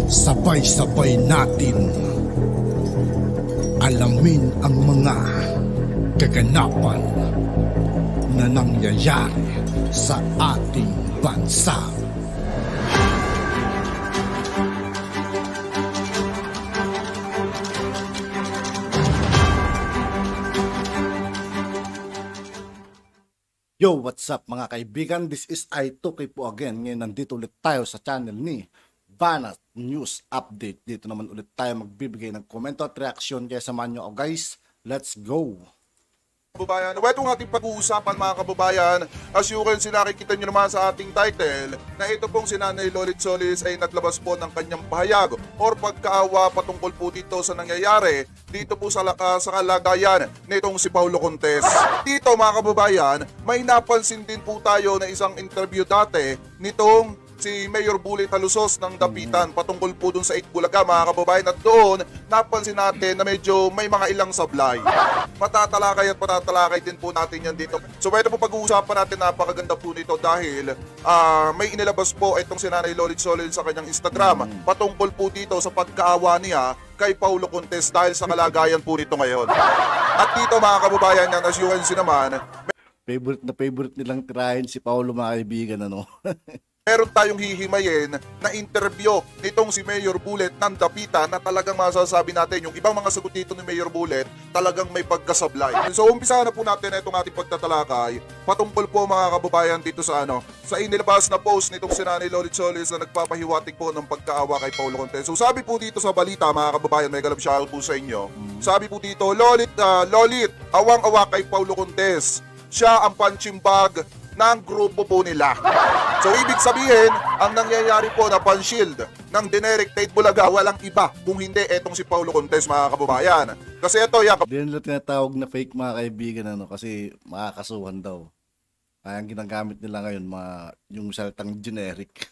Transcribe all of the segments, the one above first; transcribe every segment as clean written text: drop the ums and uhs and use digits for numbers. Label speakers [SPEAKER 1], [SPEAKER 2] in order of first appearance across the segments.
[SPEAKER 1] Sabay-sabay natin alamin ang mga kaganapan na nangyayari sa ating bansa. Yo, what's up mga kaibigan? This is I2K po again. Ngayon nandito ulit tayo sa channel ni Banat News Update. Dito naman ulit tayo magbibigay ng komento at reaksyon. Kaya samahan nyo ako guys. Let's go!
[SPEAKER 2] Kababayan, itong ating pag-uusapan mga kababayan, as you can see, nakikita nyo naman sa ating title na ito pong si Nanay Lolit Solis ay naglabas po ng kanyang pahayag or pagkaawa patungkol po dito sa nangyayari dito po sa kalagayan nitong si Paulo Contes. Dito mga kababayan, may napansin din po tayo na isang interview dati nitong si Mayor Bullet Talusos ng Dapitan patungkol po dun sa Itbulaga mga kababayan, at doon napansin natin na medyo may mga ilang sablay. Patatalakay at patatalakay din po natin yan dito. So ito po pag-uusapan natin, napakaganda po nito dahil may inilabas po itong si Nanay Lolit Solis sa kanyang Instagram patungkol po dito sa pagkaawa niya kay Paulo Contes dahil sa kalagayan po nito ngayon. At dito mga kababayan yan, as you can see naman,
[SPEAKER 1] favorite nilang tirahin si Paulo mga kaibigan, ano?
[SPEAKER 2] meron tayong hihimayin na interview nitong si Mayor Bullet ng Dapitan na talagang masasabi natin yung ibang mga sagot dito ni Mayor Bullet talagang may pagkasablay. So umpisa na po natin itong ating pagtatalakay patungkol po mga kababayan dito sa sa inilabas na post nitong si Nanay Lolit Solis na nagpapahiwatig po ng pagkaawa kay Paulo Contes. So sabi po dito sa balita mga kababayan, may galab shoutout po sa inyo. Sabi po dito, Lolit, awang-awa kay Paulo Contes. Siya ang punching bag ng grupo po nila. So ibig sabihin, ang nangyayari po na pan-shield ng Generic Tate Bulaga, walang iba kung hindi etong si Paulo Contes mga kababayan. Kasi ito yan.
[SPEAKER 1] Hindi nila tinatawag na fake mga kaibigan, ano, kasi makakasuhan daw. Kaya ang ginagamit nila ngayon yung salitang generic.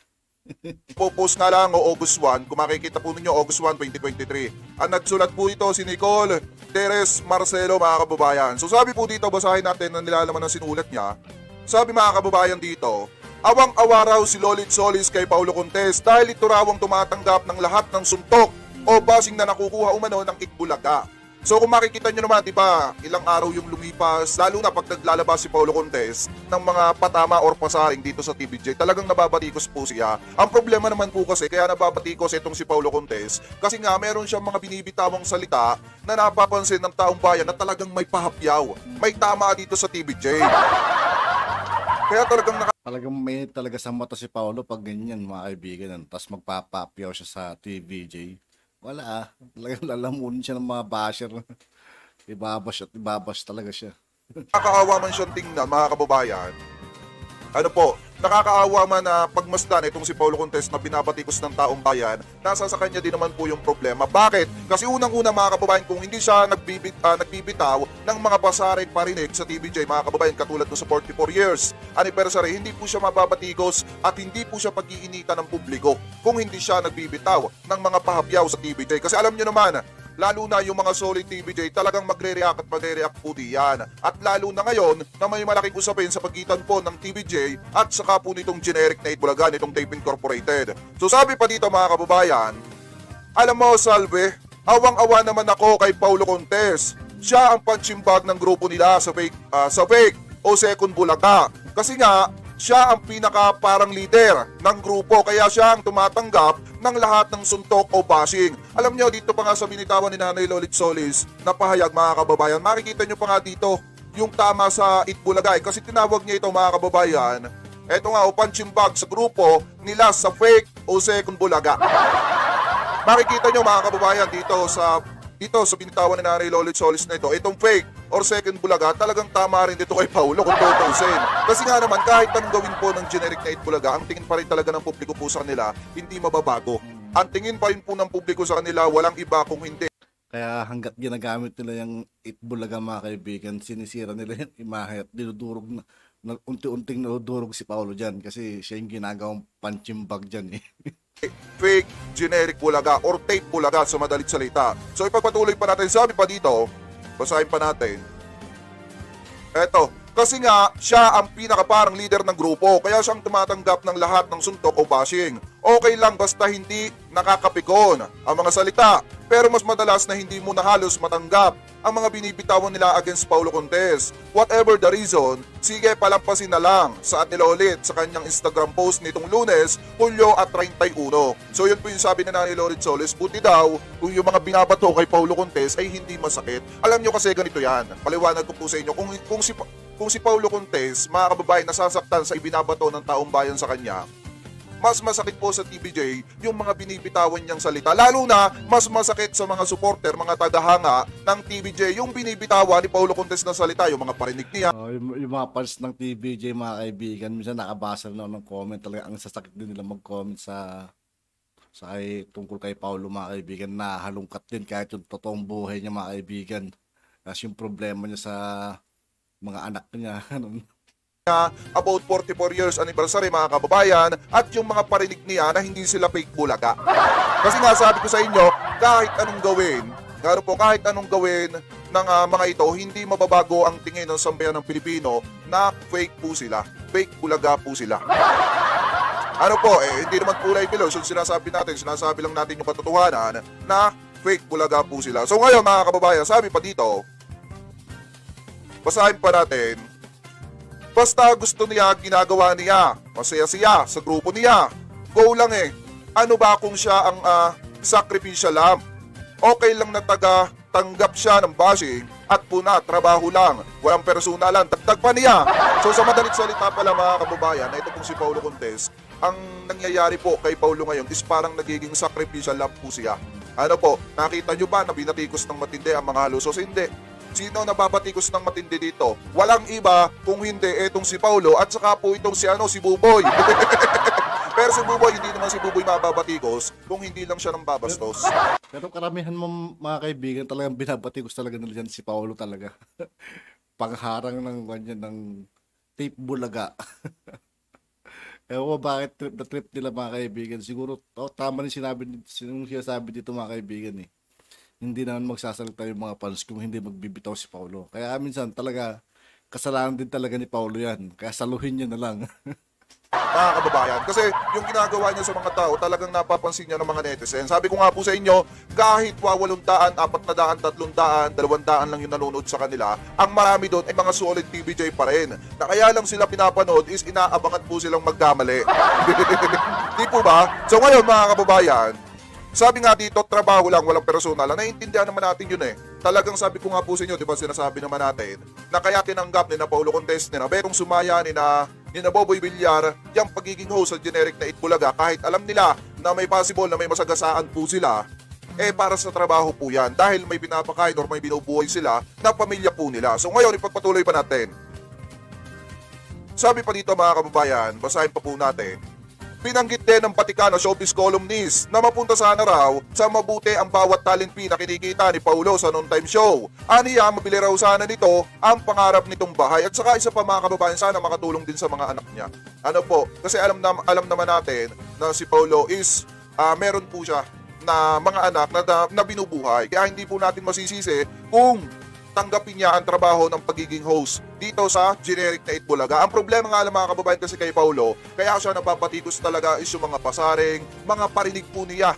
[SPEAKER 2] Post nga lang o August 1, kung makikita po ninyo August 1, 2023. Ang nagsulat po ito si Nicole Teres Marcelo mga kababayan. So sabi po dito, basahin natin ang nilalaman ng sinulat niya. Sabi mga kababayan dito, awang-awa raw si Lolit Solis kay Paulo Contes dahil ito raw ang tumatanggap ng lahat ng suntok o basing na nakukuha umano ng Itbulaga. So kung makikita nyo naman, diba, ilang araw yung lumipas, lalo na pag naglalabas si Paulo Contes ng mga patama or pasaring dito sa TVJ, talagang nababatikos po siya. Ang problema naman po kasi, kaya nababatikos itong si Paulo Contes, kasi nga meron siyang mga binibitawang salita na napapansin ng taong bayan na talagang may pahapyaw, may tama dito sa TVJ. Kaya talagang
[SPEAKER 1] may talaga sa mata si Paulo pag ganyan mga kaibigan, tapos magpapapyaw siya sa TVJ. Wala talagang lalamunin siya ng mga basher. Ibabash talaga siya.
[SPEAKER 2] Nakakaawa man siyang tingnan mga kababayan. Nakakaawa man na pagmasdan itong si Paulo Contes na binabatikos ng taong bayan, nasa sa kanya din naman po yung problema. Bakit? Kasi unang-una mga kababayan, kung hindi siya nagbibitaw ng mga pasaring parinig sa TVJ mga kababayan, katulad ng sa 44 years anniversary, hindi po siya mababatikos at hindi po siya pag-iinitan ng publiko kung hindi siya nagbibitaw ng mga pahapyaw sa TVJ. Kasi alam nyo naman, lalo na yung mga solid TVJ, talagang magre-react at magre-react po diyan. At lalo na ngayon na may malaking usapin sa pagitan po ng TVJ at saka po nitong Generic na Itbulaga, nitong Tape Incorporated. So sabi pa dito mga kababayan, alam mo Salve, awang-awa naman ako kay Paulo Contes. Siya ang punching bag ng grupo nila sa fake o second Bulaga. Kasi nga, siya ang pinaka parang leader ng grupo, kaya siya ang tumatanggap ng lahat ng suntok o bashing. Alam nyo, dito pa nga sa binitawan ni Nanay Lolit Solis na pahayag mga kababayan, makikita nyo pa nga dito yung tama sa Itbulaga. Kasi tinawag niya ito mga kababayan, eto nga o punching bag sa grupo nila sa fake o second Bulaga. Makikita nyo mga kababayan dito sa binitawan ni Nanay Lolit Solis na ito, itong fake or second Bulaga, talagang tama rin dito kay Paulo kung tutusin. Kasi nga naman, kahit anong gawin po ng Generic na Itbulaga, ang tingin pa rin talaga ng publiko po sa kanila, hindi mababago. Ang tingin pa rin po ng publiko sa kanila, walang iba kung hindi.
[SPEAKER 1] Kaya hanggat ginagamit nila yung Itbulaga mga kaibigan, sinisira nila yung imahe at dinudurog na unti-unting nadudurog si Paulo dyan kasi siya yung ginagawang punching bag dyan eh.
[SPEAKER 2] Fake Generic Bulaga or Tape Bulaga sa madalit salita. So ipagpatuloy pa natin, sabi pa dito, basahin pa natin. Eto, Kasi nga, siya ang pinakaparang leader ng grupo, kaya siyang tumatanggap ng lahat ng suntok o bashing. Okay lang basta hindi nakakapikon ang mga salita, pero mas madalas na hindi mo na halos matanggap ang mga binibitawan nila against Paulo Contes. Whatever the reason, sige palampasin na lang. Saan nila ulit sa kanyang Instagram post nitong Lunes, Hulyo at 31. So yun po yung sabi na ni Lorit Solis, buti daw kung yung mga binabato kay Paulo Contes ay hindi masakit. Alam nyo kasi ganito yan, paliwanag ko po sa inyo, kung si Paulo Contes, mga kababayan, nasasaktan sa ibinabato ng taong bayan sa kanya, mas masakit po sa TVJ yung mga binibitawan niyang salita. Lalo na, mas masakit sa mga supporter, mga tagahanga ng TVJ, yung binibitawan ni Paulo Contes na salita, yung mga parinig niya.
[SPEAKER 1] Yung mga fans ng TVJ, mga kaibigan, minsan nakabasa na ng comment, talaga ang sasakit din nila mag-comment sa tungkol kay Paulo, mga kaibigan, na halungkat din kahit yung totoong buhay niya, mga kaibigan. Kasi yung problema niya sa mga anak niya,
[SPEAKER 2] About 44 years anniversary, mga kababayan, at yung mga parinig niya na hindi sila fake bulaga. Kasi nga sabi ko sa inyo, kahit anong gawin ng mga ito, hindi mababago ang tingin ng sambayan ng Pilipino na fake po sila, fake bulaga po sila. Ano po, hindi naman kulay below, so sinasabi lang natin yung katotohanan na fake bulaga po sila. So ngayon, mga kababayan, sabi pa dito, basahin pa natin, basta gusto niya, ginagawa niya, masaya siya sa grupo niya, go lang eh. Ano ba kung siya ang sacrificial lamb? Okay lang na tanggap siya ng bashing at puna, trabaho lang, walang personalan, dagdag pa niya. So sa madalit salita pala, mga kababayan, na ito pong si Paulo Contes, ang nangyayari po kay Paulo ngayon is parang nagiging sacrificial lamb po siya. Ano po, nakita nyo ba na binatikos ng matindi ang mga halusos? Hindi. Sino nababatikos ng matindi dito? Walang iba kung hindi etong si Paulo at saka po itong si Buboy. Pero si Buboy, hindi naman si Buboy mababatikos kung hindi lang siya ng babastos.
[SPEAKER 1] Pero karamihan mo, mga kaibigan, talagang binabatikos talaga nila dyan si Paulo talaga. Pangharang ng tape bulaga. Ewan ko bakit trip na trip nila, mga kaibigan. Siguro, tama rin sinasabi dito, mga kaibigan eh. Hindi naman magsasalita yung mga fans kung hindi magbibitaw si Paulo. Kaya minsan talaga, kasalanan din talaga ni Paulo yan. Kaya saluhin niya na lang.
[SPEAKER 2] Mga kababayan, kasi yung ginagawa niya sa mga tao, talagang napapansin niya ng mga netizens. Sabi ko nga po sa inyo, kahit 800, 400, 300, 200 lang yung nanonood sa kanila, ang marami doon ay mga solid TVJ pa rin. Na kaya lang sila pinapanood is inaabangan po silang magkamali. Di po ba? So ngayon, mga kababayan, sabi nga dito, trabaho lang, walang personal. Naiintindihan naman natin yun eh. Talagang sabi ko nga po sa inyo, di ba sinasabi naman natin, na kaya tinanggap ni na Paulo Contes, ni na Berong Sumaya, ni na Boboy Villar, yung pagiging host sa generic na Itbulaga, kahit alam nila na may possible na may masagasaan po sila, para sa trabaho po yan. Dahil may pinapakain or may binubuhay sila na pamilya po nila. So ngayon, ipagpatuloy pa natin. Sabi pa dito, mga kababayan, basahin pa po natin, pinanggit din ng Vaticano showbiz columnist na mapunta sana raw sa mabuti ang bawat talent fee na kinikita ni Paulo sa noontime show. Aniya, mabili raw sana nito ang pangarap nitong bahay at saka isa pa, mga kababayan, sana makatulong din sa mga anak niya. Ano po, kasi alam naman natin na si Paulo is meron po siya na mga anak na binubuhay. Kaya hindi po natin masisisi kung tanggapin niya ang trabaho ng pagiging host dito sa generic na Itbulaga. Ang problema nga lang, mga kababayan, kasi kay Paulo, kaya siya napapatikos talaga is yung mga pasaring, mga parinig po niya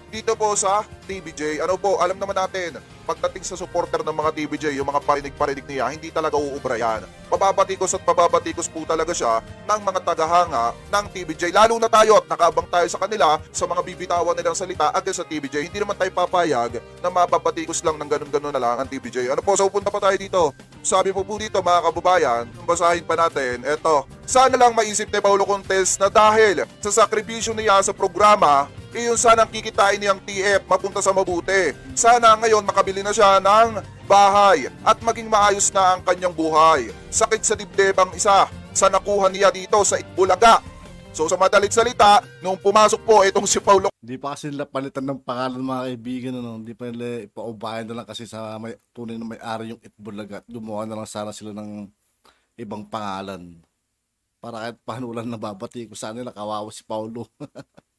[SPEAKER 2] dito po sa TVJ. Ano po, alam naman natin, pagdating sa supporter ng mga TVJ, yung mga parinig niya, hindi talaga uubra yan. Pababatikos po talaga siya ng mga tagahanga ng TVJ. Lalo na tayo at nakaabang tayo sa kanila sa mga bibitawan nilang salita against sa TVJ. Hindi naman tayo papayag na mapapatikos lang ng ganun-ganun na lang ang TVJ. Ano po, so punta pa tayo dito. Sabi po dito, mga kababayan, basahin pa natin, eto, sana lang maisip ni Paulo Contes na dahil sa sakripisyo niya sa programa, iyon sana ang kikitain niyang TF mapunta sa mabuti. Sana ngayon makabili na siya ng bahay at maging maayos na ang kanyang buhay. Sakit sa dibdib ang isa sa nakuha niya dito sa Itbulaga. So sa madalit salita, nung pumasok po itong si Paulo.
[SPEAKER 1] Hindi pa kasi nila palitan ng pangalan, mga kaibigan. Hindi pa nila ipaubayan na lang kasi sa tunay na may-ari yung Itbulaga. Gumawa na lang sana sila ng ibang pangalan Para kahit paano lang nababati ko sa nila, kawawa si Paulo.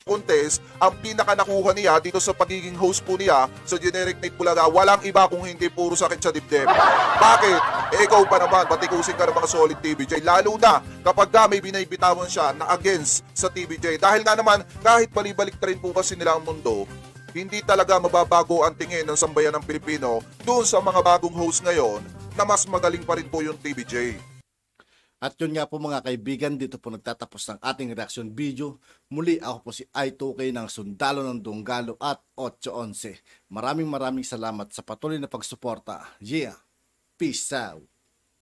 [SPEAKER 2] Contest, ang pinaka nakuha niya dito sa pagiging host po niya sa Generic Night Bulaga, walang iba kung hindi puro sakit sa dibdib. Bakit? Ikaw pa naman, batikusin ka ng mga solid TVJ, lalo na kapag may binabitawan siya na against sa TVJ. Dahil nga naman, kahit balibalik na rin po kasi nila ang mundo, hindi talaga mababago ang tingin ng sambayan ng Pilipino doon sa mga bagong host ngayon na mas magaling pa rin po yung TVJ.
[SPEAKER 1] At yun nga po mga kaibigan, dito po nagtatapos ng ating reaction video. Muli ako po si I2K ng Sundalo ng Dunggalo at 811. Maraming salamat sa patuloy na pagsuporta. Yeah, peace out.